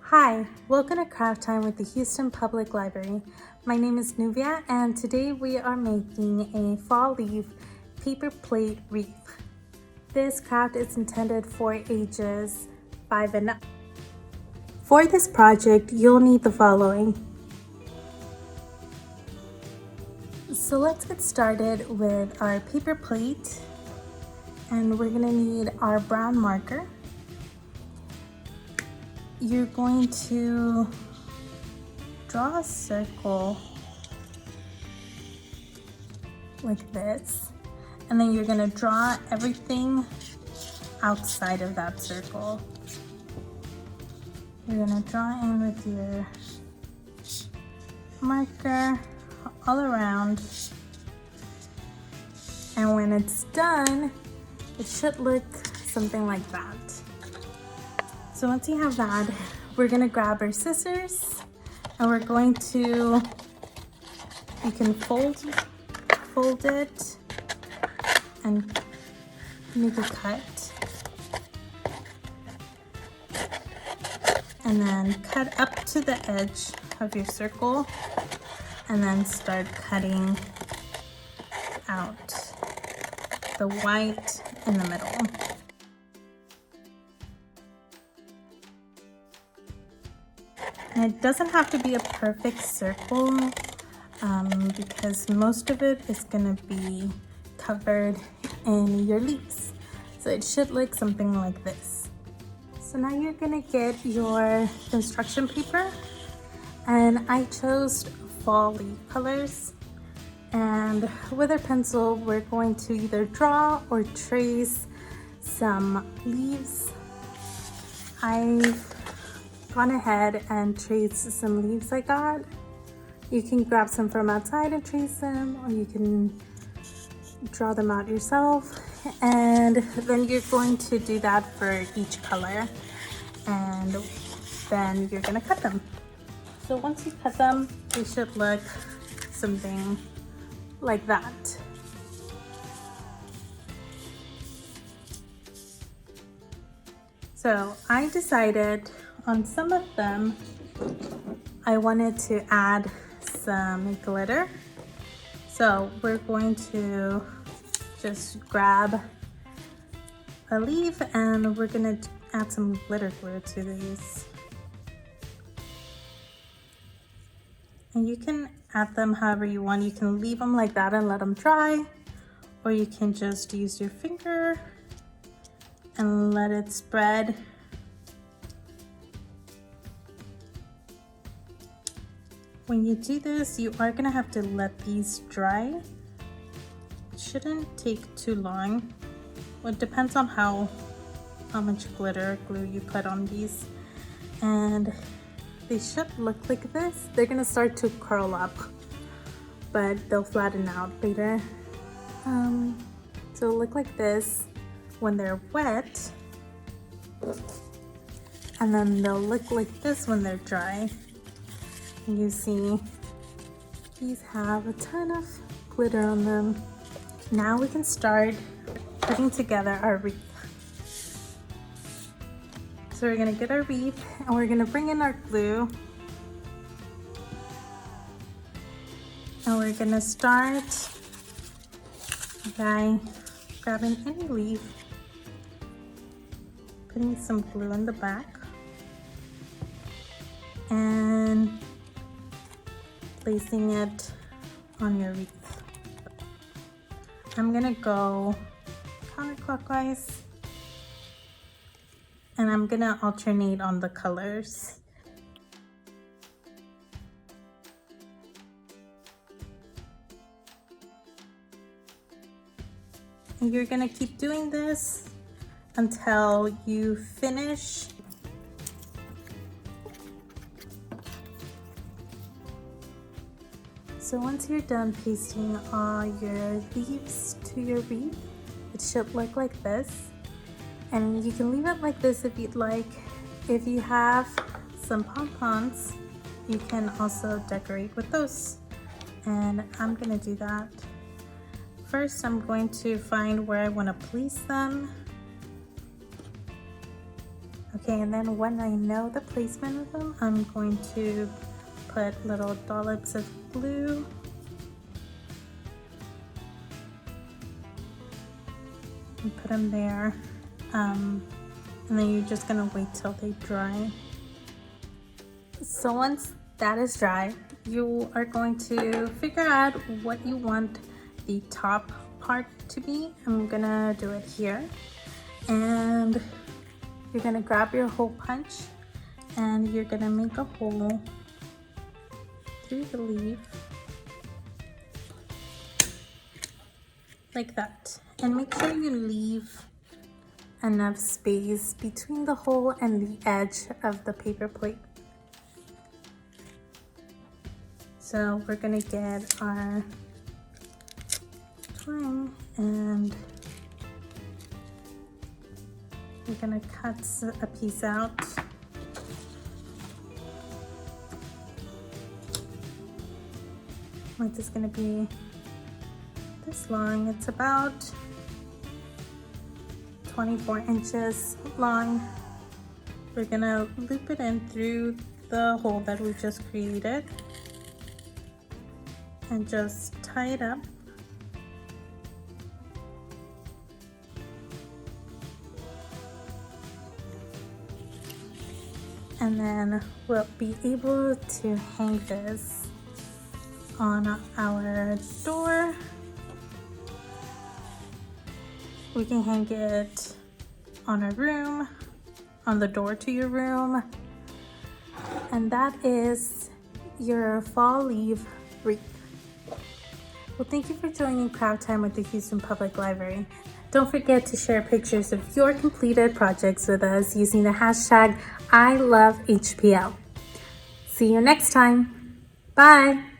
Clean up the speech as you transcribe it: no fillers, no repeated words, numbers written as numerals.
Hi, welcome to Craft Time with the Houston Public Library. My name is Nuvia and today we are making a fall leaf paper plate wreath. This craft is intended for ages 5 and up. For this project, you'll need the following. So let's get started with our paper plate, and we're gonna need our brown marker. You're going to draw a circle like this, and then you're going to draw everything outside of that circle. You're going to draw in with your marker all around, and when it's done, it should look something like that. So once you have that, we're gonna grab our scissors and we're going to, you can fold it and make a cut. And then cut up to the edge of your circle and then start cutting out the white in the middle. And it doesn't have to be a perfect circle because most of it is gonna be covered in your leaves. So it should look something like this. So now you're gonna get your construction paper, and I chose fall leaf colors. And with our pencil, we're going to either draw or trace some leaves. I've gone ahead and traced some leaves I got. You can grab some from outside and trace them, or you can draw them out yourself. And then you're going to do that for each color, and then you're gonna cut them. So once you cut them, they should look something like that. So I decided on some of them, I wanted to add some glitter. So we're going to just grab a leaf and we're gonna add some glitter glue to these. And you can add them however you want. You can leave them like that and let them dry, or you can just use your finger and let it spread. When you do this, you are gonna have to let these dry. It shouldn't take too long. Well, it depends on how much glitter glue you put on these. And they should look like this. They're gonna start to curl up, but they'll flatten out later. So look like this when they're wet. And then they'll look like this when they're dry. You see, these have a ton of glitter on them. Now we can start putting together our wreath. So we're gonna get our wreath and we're gonna bring in our glue. And we're gonna start by grabbing any leaf, putting some glue in the back, and placing it on your wreath. I'm gonna go counterclockwise, and I'm gonna alternate on the colors. And you're gonna keep doing this until you finish. So once you're done pasting all your leaves to your wreath, it should look like this. And you can leave it like this if you'd like. If you have some pom-poms, you can also decorate with those. And I'm gonna do that. First, I'm going to find where I wanna place them. Okay, and then when I know the placement of them, I'm going to put little dollops of glue. And put them there. And then you're just gonna wait till they dry. So once that is dry, you are going to figure out what you want the top part to be. I'm gonna do it here. And you're gonna grab your hole punch and you're gonna make a hole through the leaf like that. And make sure you leave enough space between the hole and the edge of the paper plate. So we're gonna get our twine and we're gonna cut a piece out. Like it's gonna be this long. It's about 24 inches long. We're gonna loop it in through the hole that we just created and just tie it up. And then we'll be able to hang this on our door. We can hang it on a room, on the door to your room. And that is your fall leaf wreath. Well, thank you for joining Craft Time with the Houston Public Library. Don't forget to share pictures of your completed projects with us using the hashtag #ILoveHPL. See you next time. Bye.